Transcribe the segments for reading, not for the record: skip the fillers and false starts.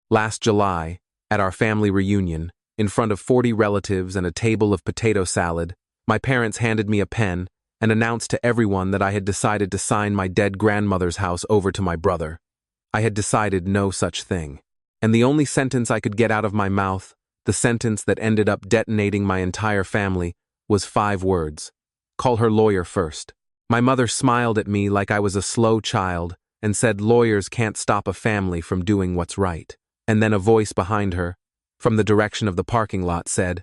Last July, at our family reunion, in front of 40 relatives and a table of potato salad, my parents handed me a pen and announced to everyone that I had decided to sign my dead grandmother's house over to my brother. I had decided no such thing. And the only sentence I could get out of my mouth, the sentence that ended up detonating my entire family, was 5 words. Call her lawyer first. My mother smiled at me like I was a slow child and said lawyers can't stop a family from doing what's right. And then a voice behind her, from the direction of the parking lot, said,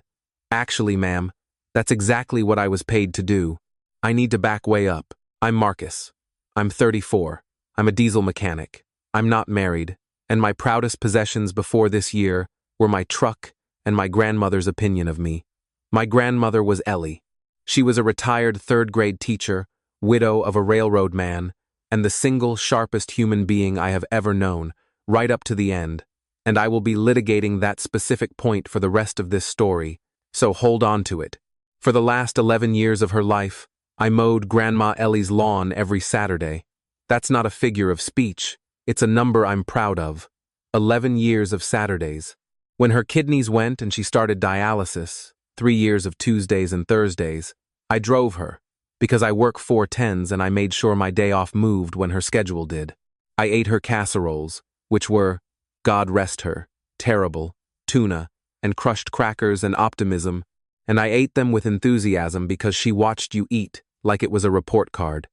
"Actually, ma'am, that's exactly what I was paid to do. I need to back way up. I'm Marcus. I'm 34. I'm a diesel mechanic. I'm not married, and my proudest possessions before this year were my truck and my grandmother's opinion of me. My grandmother was Ellie. She was a retired 3rd-grade teacher, widow of a railroad man, and the single sharpest human being I have ever known, right up to the end. And I will be litigating that specific point for the rest of this story, so hold on to it. For the last 11 years of her life, I mowed Grandma Ellie's lawn every Saturday. That's not a figure of speech. It's a number I'm proud of. 11 years of Saturdays. When her kidneys went and she started dialysis, 3 years of Tuesdays and Thursdays, I drove her, because I work 4/10s and I made sure my day off moved when her schedule did. I ate her casseroles, which were, God rest her, terrible, tuna, and crushed crackers and optimism, and I ate them with enthusiasm because she watched you eat like it was a report card.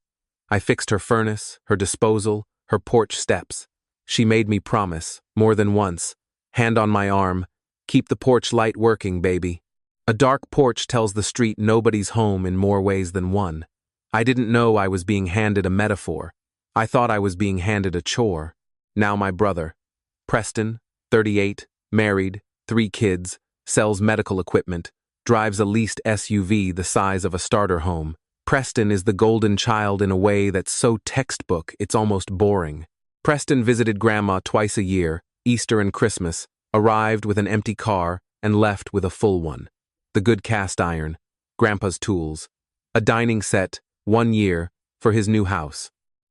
I fixed her furnace, her disposal, her porch steps. She made me promise, more than once, hand on my arm, keep the porch light working, baby. A dark porch tells the street nobody's home in more ways than one. I didn't know I was being handed a metaphor. I thought I was being handed a chore. Now my brother, Preston, 38, married, 3 kids, sells medical equipment, drives a leased SUV the size of a starter home. Preston is the golden child in a way that's so textbook it's almost boring. Preston visited Grandma twice a year, Easter and Christmas, arrived with an empty car, and left with a full one. The good cast iron, Grandpa's tools, a dining set, 1 year, for his new house.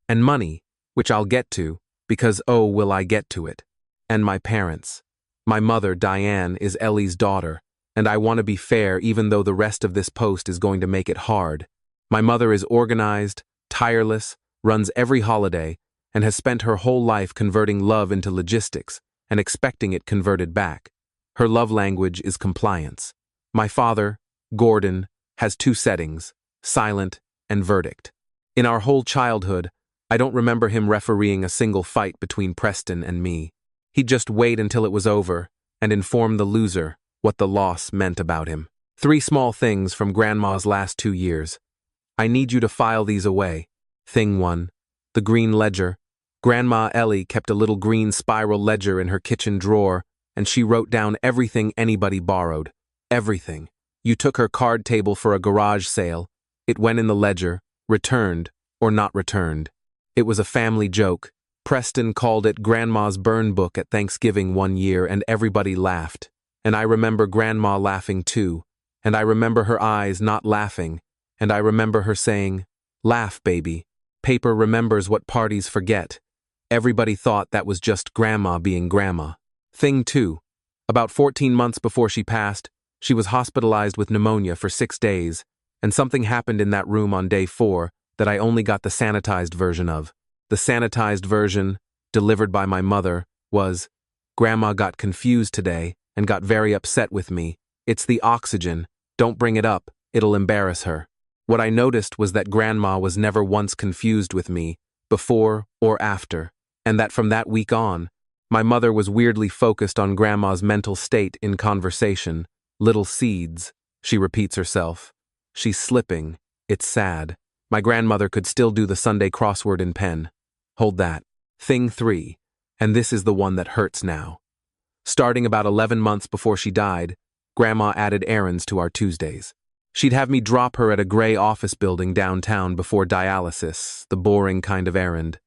And money, which I'll get to, because oh will I get to it. And my parents. My mother, Diane, is Ellie's daughter, and I want to be fair even though the rest of this post is going to make it hard. My mother is organized, tireless, runs every holiday, and has spent her whole life converting love into logistics and expecting it converted back. Her love language is compliance. My father, Gordon, has 2 settings, silent and verdict. In our whole childhood, I don't remember him refereeing a single fight between Preston and me. He'd just wait until it was over and inform the loser what the loss meant about him. 3 small things from Grandma's last 2 years. I need you to file these away. Thing 1. The green ledger. Grandma Ellie kept a little green spiral ledger in her kitchen drawer, and she wrote down everything anybody borrowed. Everything. You took her card table for a garage sale. It went in the ledger, returned, or not returned. It was a family joke. Preston called it Grandma's burn book at Thanksgiving 1 year, and everybody laughed. And I remember Grandma laughing too, and I remember her eyes not laughing, and I remember her saying, "Laugh, baby. Paper remembers what parties forget." Everybody thought that was just Grandma being Grandma. Thing 2. About 14 months before she passed, she was hospitalized with pneumonia for 6 days, and something happened in that room on day 4 that I only got the sanitized version of. The sanitized version, delivered by my mother, was, "Grandma got confused today and got very upset with me. It's the oxygen. Don't bring it up. It'll embarrass her." What I noticed was that Grandma was never once confused with me, before or after, and that from that week on, my mother was weirdly focused on Grandma's mental state in conversation. Little seeds, she repeats herself. She's slipping. It's sad. My grandmother could still do the Sunday crossword in pen. Hold that. Thing 3, and this is the one that hurts now. Starting about 11 months before she died, Grandma added errands to our Tuesdays. She'd have me drop her at a gray office building downtown before dialysis, the boring kind of errand.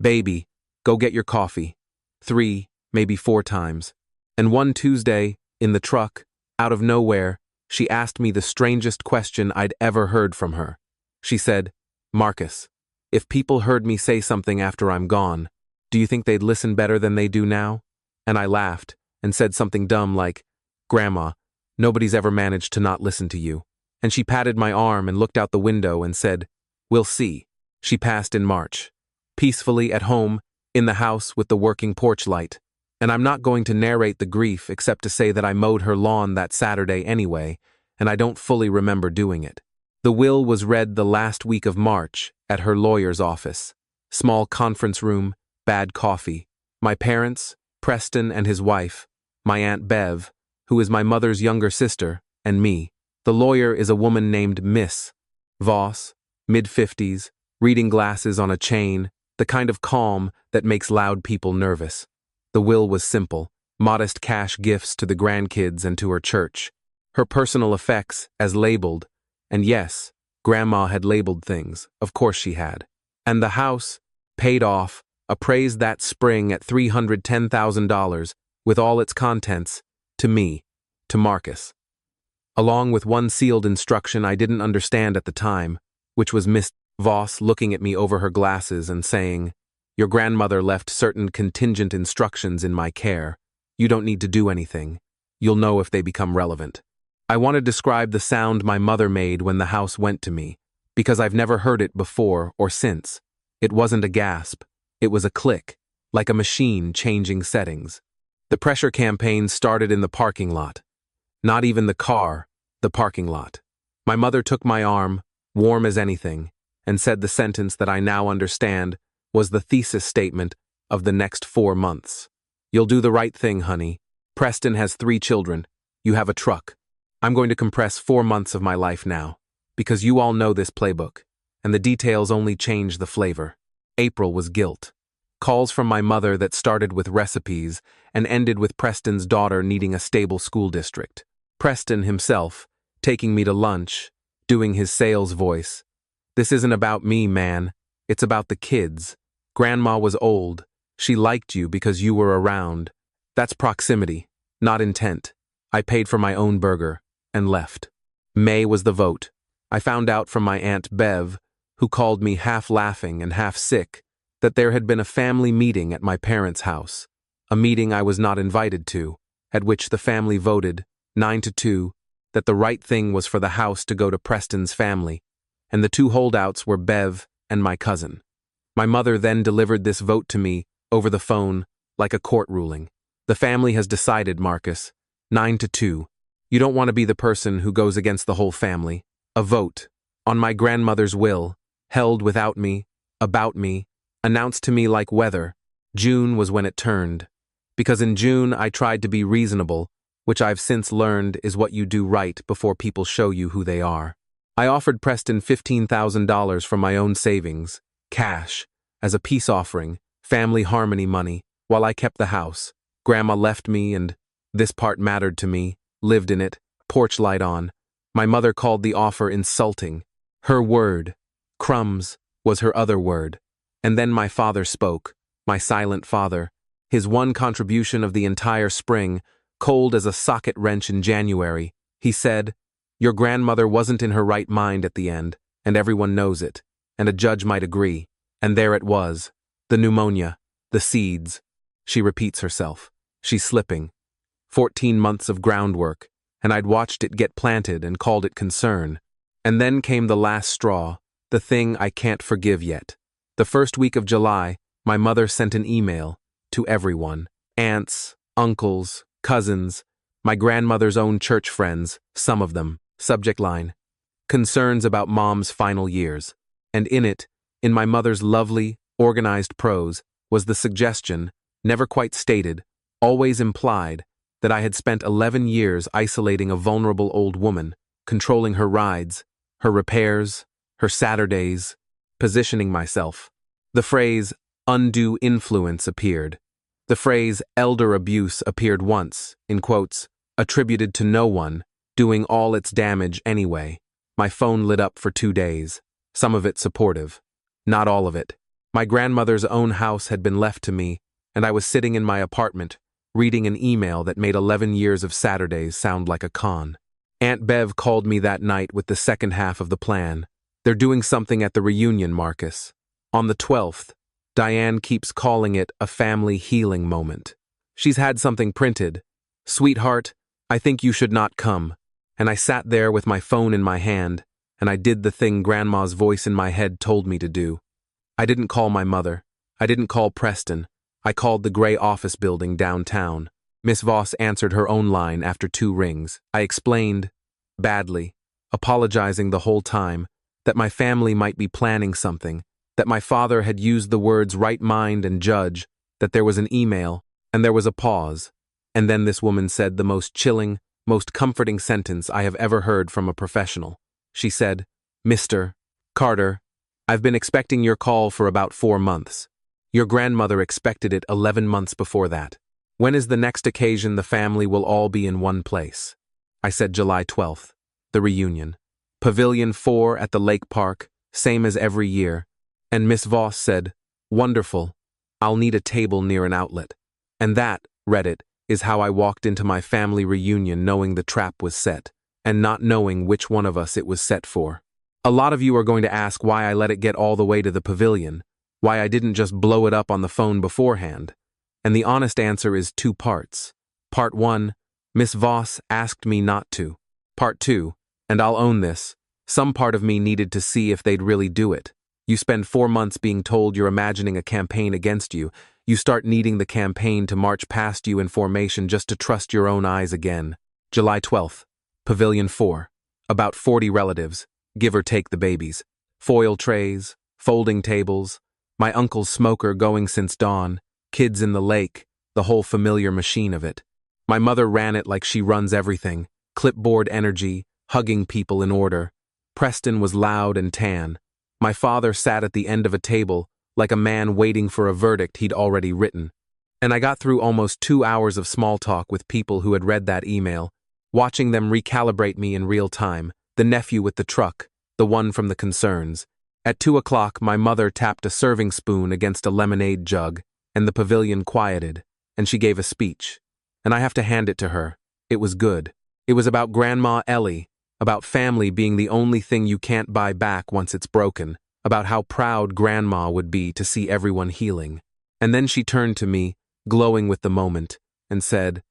"Baby, go get your coffee." 3, maybe 4 times. And one Tuesday, in the truck, out of nowhere, she asked me the strangest question I'd ever heard from her. She said, "Marcus, if people heard me say something after I'm gone, do you think they'd listen better than they do now?" And I laughed and said something dumb like, "Grandma, nobody's ever managed to not listen to you." And she patted my arm and looked out the window and said, "We'll see." She passed in March, peacefully at home, in the house with the working porch light. And I'm not going to narrate the grief except to say that I mowed her lawn that Saturday anyway, and I don't fully remember doing it. The will was read the last week of March at her lawyer's office. Small conference room, bad coffee. My parents, Preston and his wife, my Aunt Bev, who is my mother's younger sister, and me. The lawyer is a woman named Miss Voss, mid-50s, reading glasses on a chain, the kind of calm that makes loud people nervous. The will was simple, modest cash gifts to the grandkids and to her church. Her personal effects, as labeled, and yes, Grandma had labeled things, of course she had. And the house, paid off, appraised that spring at $310,000, with all its contents, to me, to Marcus. Along with one sealed instruction I didn't understand at the time, which was Miss Voss looking at me over her glasses and saying, "Your grandmother left certain contingent instructions in my care. You don't need to do anything. You'll know if they become relevant." I want to describe the sound my mother made when the house went to me, because I've never heard it before or since. It wasn't a gasp. It was a click, like a machine changing settings. The pressure campaign started in the parking lot. Not even the car, the parking lot. My mother took my arm, warm as anything, and said the sentence that I now understand was the thesis statement of the next 4 months. "You'll do the right thing, honey. Preston has 3 children. You have a truck. I'm going to compress 4 months of my life now, because you all know this playbook, and the details only change the flavor." April was guilt. Calls from my mother that started with recipes and ended with Preston's daughter needing a stable school district. Preston himself, taking me to lunch, doing his sales voice. "This isn't about me, man. It's about the kids. Grandma was old. She liked you because you were around. That's proximity, not intent." I paid for my own burger and left. May was the vote. I found out from my Aunt Bev, who called me half laughing and half sick, that there had been a family meeting at my parents' house, a meeting I was not invited to, at which the family voted, 9-2, that the right thing was for the house to go to Preston's family, and the 2 holdouts were Bev and my cousin. My mother then delivered this vote to me over the phone like a court ruling. "The family has decided, Marcus, 9-2. You don't want to be the person who goes against the whole family. A vote, on my grandmother's will, held without me, about me, announced to me like weather. June was when it turned. Because in June I tried to be reasonable, which I've since learned is what you do right before people show you who they are. I offered Preston $15,000 from my own savings, cash, as a peace offering, family harmony money, while I kept the house. Grandma left me and, this part mattered to me, lived in it, porch light on. My mother called the offer insulting. Her word, crumbs, was her other word. And then my father spoke, my silent father, his one contribution of the entire spring, cold as a socket wrench in January. He said, "Your grandmother wasn't in her right mind at the end, and everyone knows it, and a judge might agree." And there it was, the pneumonia, the seeds. She repeats herself. She's slipping. 14 months of groundwork, and I'd watched it get planted and called it concern. And then came the last straw, the thing I can't forgive yet. The first week of July, my mother sent an email to everyone, aunts, uncles, cousins, my grandmother's own church friends, some of them. Subject line, concerns about Mom's final years. And in it, in my mother's lovely, organized prose, was the suggestion, never quite stated, always implied, that I had spent 11 years isolating a vulnerable old woman, controlling her rides, her repairs, her Saturdays, positioning myself. The phrase, undue influence appeared. The phrase, elder abuse appeared once, in quotes, attributed to no one, doing all its damage anyway. My phone lit up for 2 days, some of it supportive. Not all of it. My grandmother's own house had been left to me, and I was sitting in my apartment, reading an email that made 11 years of Saturdays sound like a con. Aunt Bev called me that night with the second half of the plan. "They're doing something at the reunion, Marcus. On the 12th, Diane keeps calling it a family healing moment. She's had something printed. Sweetheart, I think you should not come. And I sat there with my phone in my hand, and I did the thing Grandma's voice in my head told me to do. I didn't call my mother. I didn't call Preston. I called the gray office building downtown. Miss Voss answered her own line after 2 rings. I explained, badly, apologizing the whole time, that my family might be planning something, that my father had used the words right mind and judge, that there was an email, and there was a pause. And then this woman said the most chilling, most comforting sentence I have ever heard from a professional. She said, "Mr. Carter, I've been expecting your call for about 4 months. Your grandmother expected it 11 months before that. When is the next occasion the family will all be in one place?" I said July 12th, the reunion. Pavilion 4 at the lake park, same as every year. And Miss Voss said, "Wonderful. I'll need a table near an outlet." And that, Reddit, is how I walked into my family reunion knowing the trap was set, and not knowing which one of us it was set for. A lot of you are going to ask why I let it get all the way to the pavilion, why I didn't just blow it up on the phone beforehand. And the honest answer is 2 parts. Part 1, Miss Voss asked me not to. Part 2, and I'll own this, some part of me needed to see if they'd really do it. You spend 4 months being told you're imagining a campaign against you. You start needing the campaign to march past you in formation just to trust your own eyes again. July 12th, Pavilion 4. About 40 relatives, give or take the babies. Foil trays, folding tables, my uncle's smoker going since dawn, kids in the lake, the whole familiar machine of it. My mother ran it like she runs everything, clipboard energy, hugging people in order. Preston was loud and tan. My father sat at the end of a table, like a man waiting for a verdict he'd already written. And I got through almost 2 hours of small talk with people who had read that email, watching them recalibrate me in real time, the nephew with the truck, the one from the concerns. At 2 o'clock, my mother tapped a serving spoon against a lemonade jug, and the pavilion quieted, and she gave a speech. And I have to hand it to her. It was good. It was about Grandma Ellie, about family being the only thing you can't buy back once it's broken, about how proud Grandma would be to see everyone healing. And then she turned to me, glowing with the moment, and said,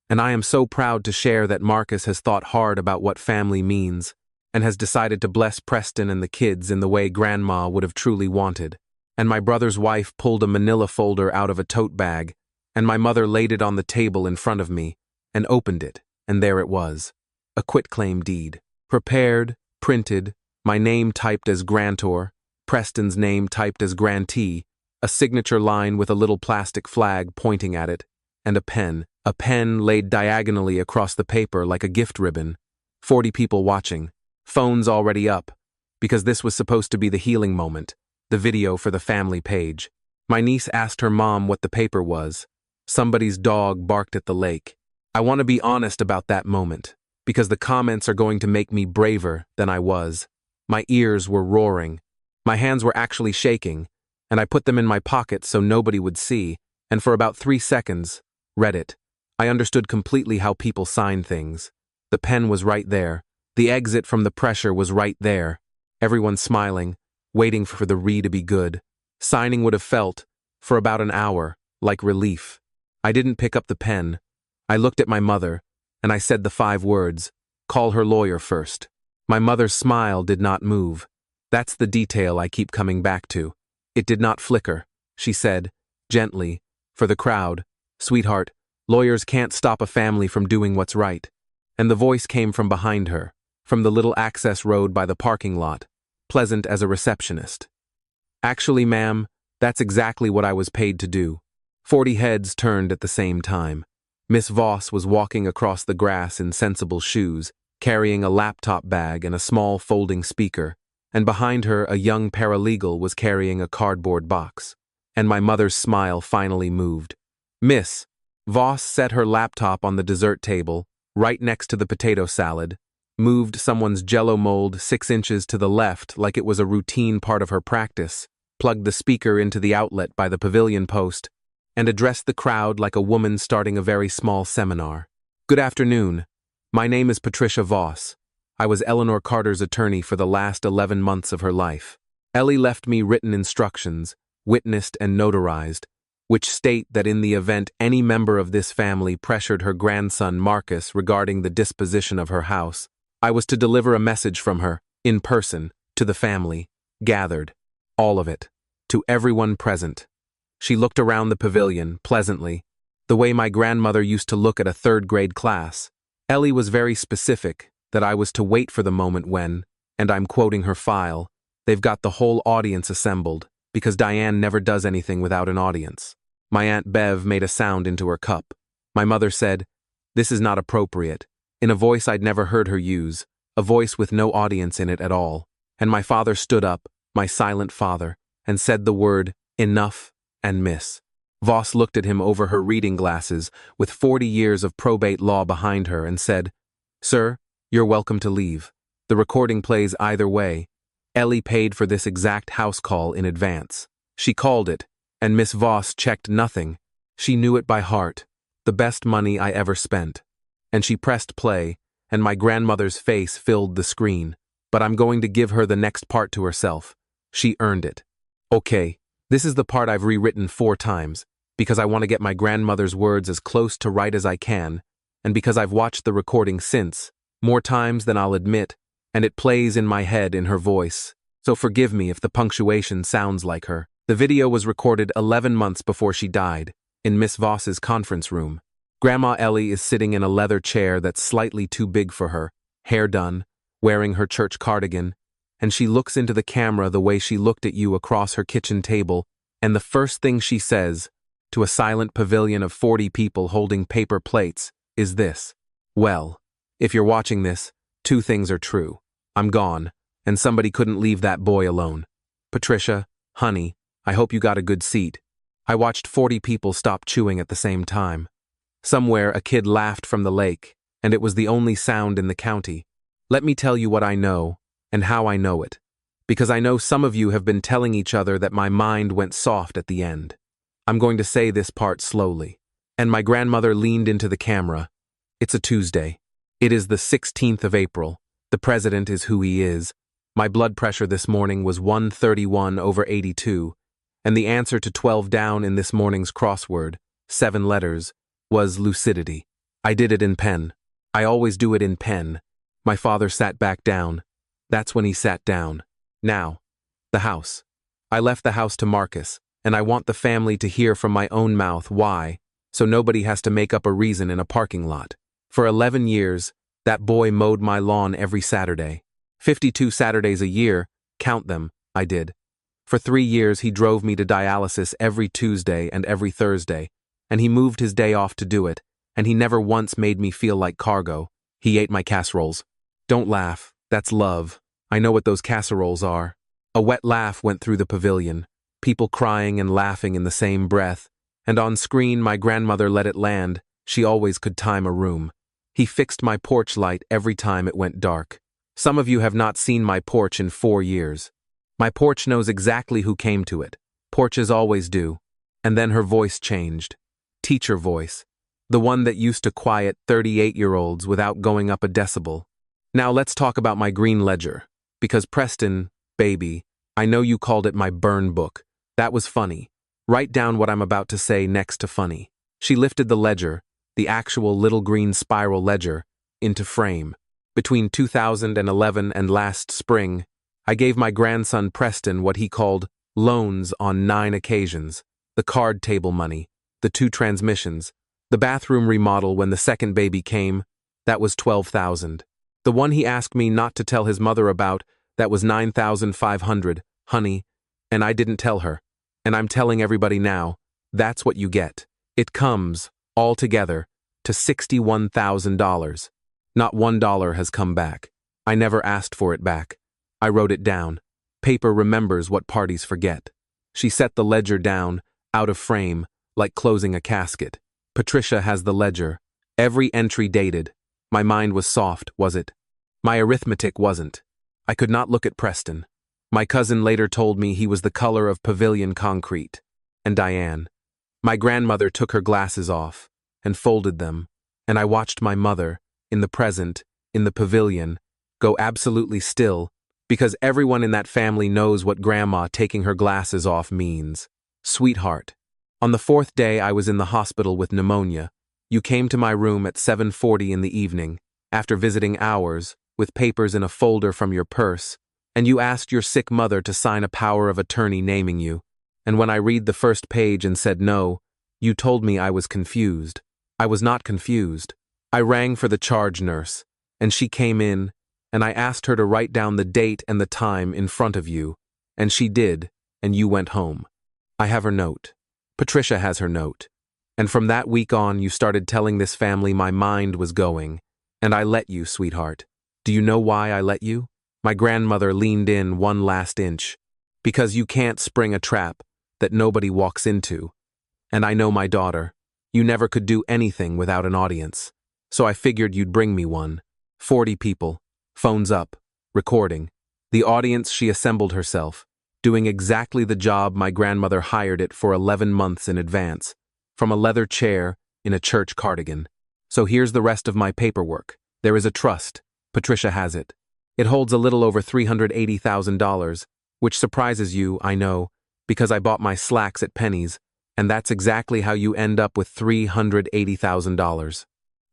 "And I am so proud to share that Marcus has thought hard about what family means, and has decided to bless Preston and the kids in the way Grandma would have truly wanted." And my brother's wife pulled a manila folder out of a tote bag, and my mother laid it on the table in front of me, and opened it, and there it was. A quitclaim deed. Prepared, printed, my name typed as grantor, Preston's name typed as grantee, a signature line with a little plastic flag pointing at it, and a pen laid diagonally across the paper like a gift ribbon. 40 people watching, phones already up, because this was supposed to be the healing moment, the video for the family page. My niece asked her mom what the paper was. Somebody's dog barked at the lake. I want to be honest about that moment, because the comments are going to make me braver than I was. My ears were roaring. My hands were actually shaking, and I put them in my pocket so nobody would see, and for about 3 seconds, read it. I understood completely how people sign things. The pen was right there. The exit from the pressure was right there. Everyone smiling, waiting for the re to be good. Signing would have felt, for about an hour, like relief. I didn't pick up the pen. I looked at my mother, and I said the 5 words, "Call her lawyer first." My mother's smile did not move. That's the detail I keep coming back to. It did not flicker. She said, gently, for the crowd, "Sweetheart, lawyers can't stop a family from doing what's right." And the voice came from behind her, from the little access road by the parking lot, pleasant as a receptionist. "Actually, ma'am, that's exactly what I was paid to do." 40 heads turned at the same time. Miss Voss was walking across the grass in sensible shoes, carrying a laptop bag and a small folding speaker, and behind her a young paralegal was carrying a cardboard box. And my mother's smile finally moved. Miss Voss set her laptop on the dessert table, right next to the potato salad, moved someone's Jell-O mold 6 inches to the left like it was a routine part of her practice, plugged the speaker into the outlet by the pavilion post, and addressed the crowd like a woman starting a very small seminar. "Good afternoon. My name is Patricia Voss. I was Eleanor Carter's attorney for the last 11 months of her life. Ellie left me written instructions, witnessed and notarized, which state that in the event any member of this family pressured her grandson Marcus regarding the disposition of her house, I was to deliver a message from her, in person, to the family, gathered, all of it, to everyone present. She looked around the pavilion, pleasantly, the way my grandmother used to look at a third-grade class. Ellie was very specific that I was to wait for the moment when, and I'm quoting her file, they've got the whole audience assembled, because Diane never does anything without an audience. My Aunt Bev made a sound into her cup. My mother said, "This is not appropriate," in a voice I'd never heard her use, a voice with no audience in it at all. And my father stood up, my silent father, and said the word, "Enough," and "Miss." Voss looked at him over her reading glasses, with 40 years of probate law behind her, and said, "Sir, you're welcome to leave. The recording plays either way. Ellie paid for this exact house call in advance. She called it, and Miss Voss checked nothing. She knew it by heart, the best money I ever spent." And she pressed play, and my grandmother's face filled the screen. But I'm going to give her the next part to herself. She earned it. Okay, this is the part I've rewritten 4 times, because I want to get my grandmother's words as close to right as I can, and because I've watched the recording since, more times than I'll admit, and it plays in my head in her voice. So forgive me if the punctuation sounds like her. The video was recorded 11 months before she died, in Miss Voss's conference room. Grandma Ellie is sitting in a leather chair that's slightly too big for her, hair done, wearing her church cardigan, and she looks into the camera the way she looked at you across her kitchen table, and the first thing she says, to a silent pavilion of 40 people holding paper plates, is this: "Well, if you're watching this, 2 things are true. I'm gone, and somebody couldn't leave that boy alone. Patricia, honey, I hope you got a good seat." I watched 40 people stop chewing at the same time. Somewhere a kid laughed from the lake, and it was the only sound in the county. Let me tell you what I know, and how I know it, because I know some of you have been telling each other that my mind went soft at the end. I'm going to say this part slowly. And my grandmother leaned into the camera. It's a Tuesday. It is the 16th of April. The president is who he is. My blood pressure this morning was 131/82, and the answer to 12 down in this morning's crossword, 7 letters, was lucidity. I did it in pen. I always do it in pen. My father sat back down. That's when he sat down. Now, the house. I left the house to Marcus, and I want the family to hear from my own mouth why, so nobody has to make up a reason in a parking lot. For 11 years, that boy mowed my lawn every Saturday. 52 Saturdays a year, count them, I did. For 3 years he drove me to dialysis every Tuesday and every Thursday, and he moved his day off to do it, and he never once made me feel like cargo. He ate my casseroles. Don't laugh, that's love. I know what those casseroles are. A wet laugh went through the pavilion, people crying and laughing in the same breath, and on screen my grandmother let it land. She always could time a room. He fixed my porch light every time it went dark. Some of you have not seen my porch in 4 years. My porch knows exactly who came to it. Porches always do. And then her voice changed. Teacher voice. The one that used to quiet 38-year-olds without going up a decibel. Now let's talk about my green ledger. Because Preston, baby, I know you called it my burn book. That was funny. Write down what I'm about to say next to funny. She lifted the ledger, the actual little green spiral ledger, into frame. Between 2011 and last spring, I gave my grandson Preston what he called loans on 9 occasions. The card table money, the 2 transmissions, the bathroom remodel when the second baby came, that was $12,000. The one he asked me not to tell his mother about, that was $9,500, honey, and I didn't tell her. And I'm telling everybody now, that's what you get. It comes, all together, to $61,000. Not $1 has come back. I never asked for it back. I wrote it down. Paper remembers what parties forget. She set the ledger down, out of frame, like closing a casket. Patricia has the ledger. Every entry dated. My mind was soft, was it? My arithmetic wasn't. I could not look at Preston. My cousin later told me he was the color of pavilion concrete. And Diane. My grandmother took her glasses off and folded them, and I watched my mother, in the present, in the pavilion, go absolutely still, because everyone in that family knows what grandma taking her glasses off means. Sweetheart. On the fourth day I was in the hospital with pneumonia. You came to my room at 7:40 in the evening, after visiting hours, with papers in a folder from your purse, and you asked your sick mother to sign a power of attorney naming you. And when I read the first page and said no, you told me I was confused. I was not confused. I rang for the charge nurse, and she came in, and I asked her to write down the date and the time in front of you, and she did, and you went home. I have her note. Patricia has her note. And from that week on, you started telling this family my mind was going, and I let you, sweetheart. Do you know why I let you? My grandmother leaned in one last inch. Because you can't spring a trap that nobody walks into. And I know my daughter. You never could do anything without an audience. So I figured you'd bring me one. 40 people. Phones up. Recording. The audience she assembled herself, doing exactly the job my grandmother hired it for 11 months in advance, from a leather chair in a church cardigan. So here's the rest of my paperwork. There is a trust. Patricia has it. It holds a little over $380,000, which surprises you, I know, because I bought my slacks at Penny's, and that's exactly how you end up with $380,000.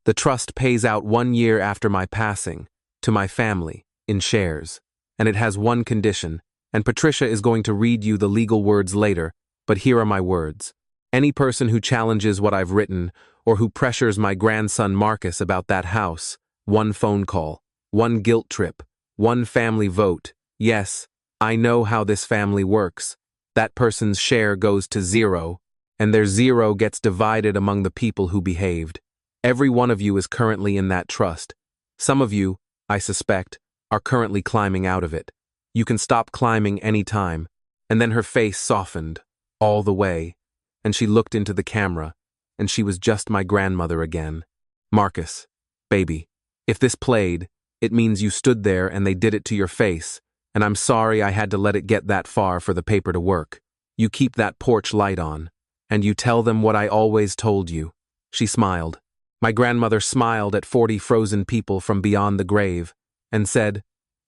The trust pays out 1 year after my passing, to my family, in shares, and it has one condition, and Patricia is going to read you the legal words later, but here are my words. Any person who challenges what I've written, or who pressures my grandson Marcus about that house, one phone call, one guilt trip, one family vote. Yes, I know how this family works. That person's share goes to zero, and their zero gets divided among the people who behaved. Every one of you is currently in that trust. Some of you, I suspect, are currently climbing out of it. You can stop climbing any time. And then her face softened, all the way, and she looked into the camera, and she was just my grandmother again. Marcus, baby, if this played, it means you stood there and they did it to your face, and I'm sorry I had to let it get that far for the paper to work. You keep that porch light on, and you tell them what I always told you. She smiled. My grandmother smiled at 40 frozen people from beyond the grave, and said,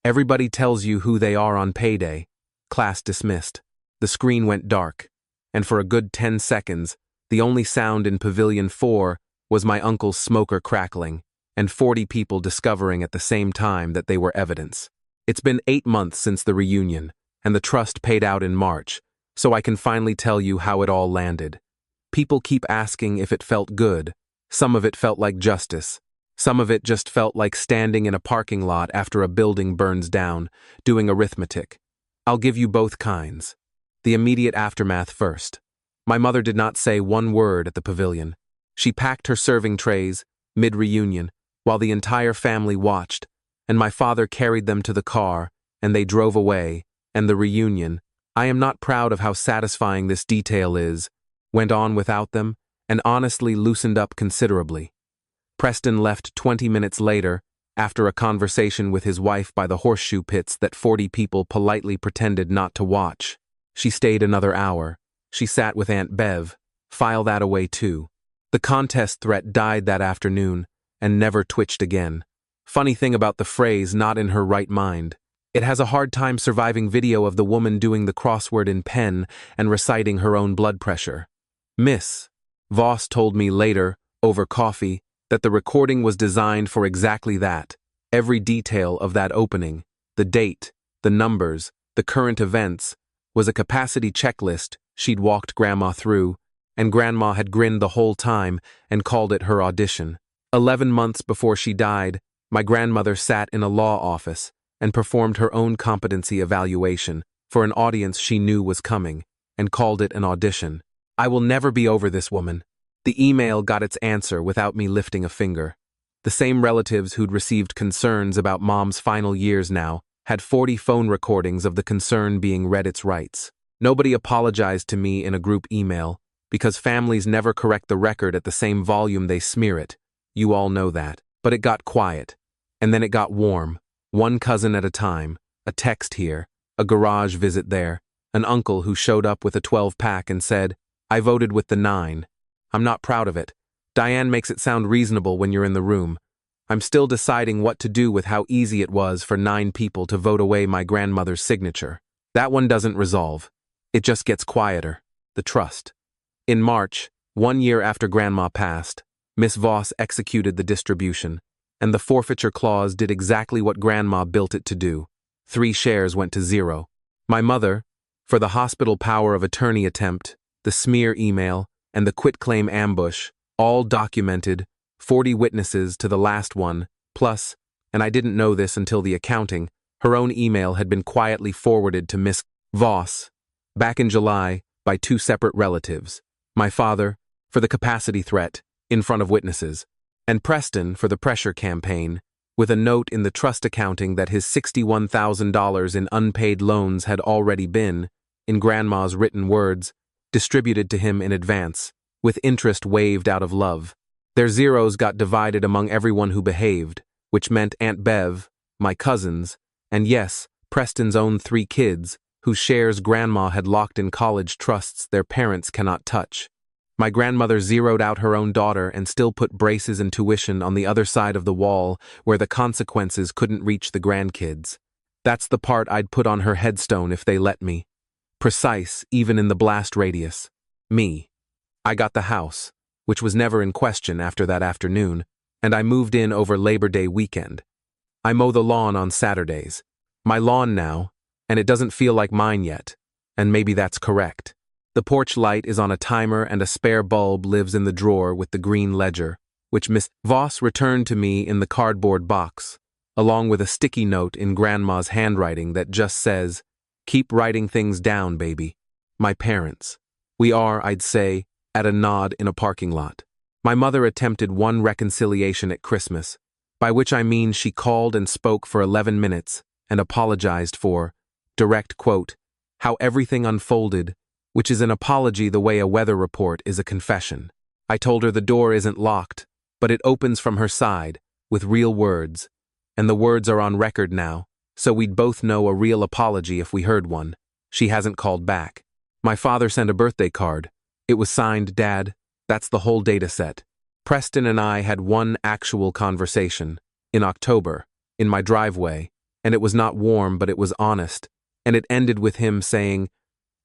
everybody tells you who they are on payday. Class dismissed. The screen went dark, and for a good 10 seconds, the only sound in Pavilion 4 was my uncle's smoker crackling, and 40 people discovering at the same time that they were evidence. It's been 8 months since the reunion, and the trust paid out in March, so I can finally tell you how it all landed. People keep asking if it felt good. Some of it felt like justice. Some of it just felt like standing in a parking lot after a building burns down, doing arithmetic. I'll give you both kinds. The immediate aftermath first. My mother did not say one word at the pavilion. She packed her serving trays, mid-reunion, while the entire family watched, and my father carried them to the car, and they drove away, and the reunion, I am not proud of how satisfying this detail is, went on without them, and honestly loosened up considerably. Preston left 20 minutes later, after a conversation with his wife by the horseshoe pits that 40 people politely pretended not to watch. She stayed another hour. She sat with Aunt Bev. File that away too. The contest threat died that afternoon, and never twitched again. Funny thing about the phrase not in her right mind. It has a hard time surviving video of the woman doing the crossword in pen and reciting her own blood pressure. Miss Voss told me later, over coffee, that the recording was designed for exactly that. Every detail of that opening, the date, the numbers, the current events, was a capacity checklist she'd walked Grandma through, and Grandma had grinned the whole time and called it her audition. 11 months before she died, my grandmother sat in a law office and performed her own competency evaluation for an audience she knew was coming, and called it an audition. I will never be over this woman. The email got its answer without me lifting a finger. The same relatives who'd received concerns about Mom's final years now had 40 phone recordings of the concern being read its rights. Nobody apologized to me in a group email, because families never correct the record at the same volume they smear it. You all know that. But it got quiet. And then it got warm. One cousin at a time, a text here, a garage visit there, an uncle who showed up with a 12-pack and said, I voted with the 9. I'm not proud of it. Diane makes it sound reasonable when you're in the room. I'm still deciding what to do with how easy it was for 9 people to vote away my grandmother's signature. That one doesn't resolve. It just gets quieter. The trust. In March, 1 year after Grandma passed, Miss Voss executed the distribution, and the forfeiture clause did exactly what Grandma built it to do. 3 shares went to 0. My mother, for the hospital power of attorney attempt, the smear email, and the quitclaim ambush, all documented, 40 witnesses to the last one, plus, and I didn't know this until the accounting, her own email had been quietly forwarded to Miss Voss, back in July, by 2 separate relatives. My father, for the capacity threat, in front of witnesses, and Preston for the pressure campaign, with a note in the trust accounting that his $61,000 in unpaid loans had already been, in Grandma's written words, distributed to him in advance, with interest waived out of love. Their zeros got divided among everyone who behaved, which meant Aunt Bev, my cousins, and yes, Preston's own 3 kids, whose shares Grandma had locked in college trusts their parents cannot touch. My grandmother zeroed out her own daughter and still put braces and tuition on the other side of the wall where the consequences couldn't reach the grandkids. That's the part I'd put on her headstone if they let me. Precise, even in the blast radius. Me. I got the house, which was never in question after that afternoon, and I moved in over Labor Day weekend. I mow the lawn on Saturdays. My lawn now, and it doesn't feel like mine yet, and maybe that's correct. The porch light is on a timer and a spare bulb lives in the drawer with the green ledger, which Miss Voss returned to me in the cardboard box, along with a sticky note in Grandma's handwriting that just says, "Keep writing things down, baby." My parents. We are, I'd say, at a nod in a parking lot. My mother attempted one reconciliation at Christmas, by which I mean she called and spoke for 11 minutes and apologized for, direct quote, how everything unfolded, which is an apology the way a weather report is a confession. I told her the door isn't locked, but it opens from her side, with real words, and the words are on record now, so we'd both know a real apology if we heard one. She hasn't called back. My father sent a birthday card. It was signed, Dad. That's the whole data set. Preston and I had one actual conversation, in October, in my driveway, and it was not warm but it was honest, and it ended with him saying,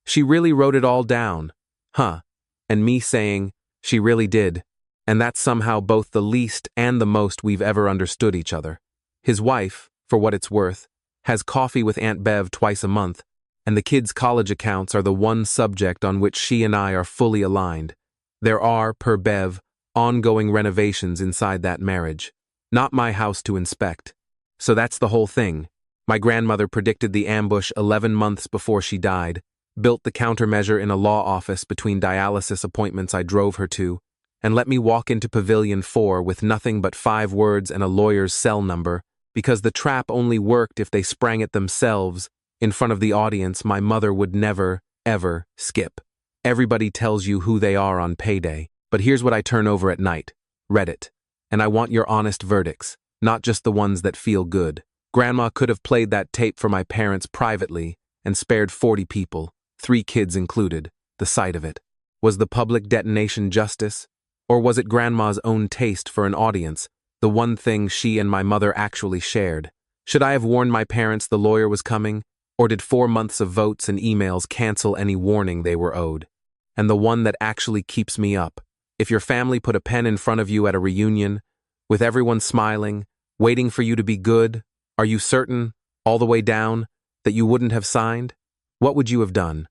"She really wrote it all down, huh?" And me saying, "She really did." And that's somehow both the least and the most we've ever understood each other. His wife, for what it's worth, has coffee with Aunt Bev twice a month, and the kids' college accounts are the one subject on which she and I are fully aligned. There are, per Bev, ongoing renovations inside that marriage. Not my house to inspect. So that's the whole thing. My grandmother predicted the ambush 11 months before she died, built the countermeasure in a law office between dialysis appointments I drove her to, and let me walk into Pavilion 4 with nothing but 5 words and a lawyer's cell number, because the trap only worked if they sprang it themselves. In front of the audience, my mother would never, ever skip. Everybody tells you who they are on payday, but here's what I turn over at night. Reddit. And I want your honest verdicts, not just the ones that feel good. Grandma could have played that tape for my parents privately and spared 40 people. 3 kids included, the sight of it. Was the public detonation justice? Or was it Grandma's own taste for an audience, the one thing she and my mother actually shared? Should I have warned my parents the lawyer was coming? Or did 4 months of votes and emails cancel any warning they were owed? And the one that actually keeps me up. If your family put a pen in front of you at a reunion, with everyone smiling, waiting for you to be good, are you certain, all the way down, that you wouldn't have signed? What would you have done?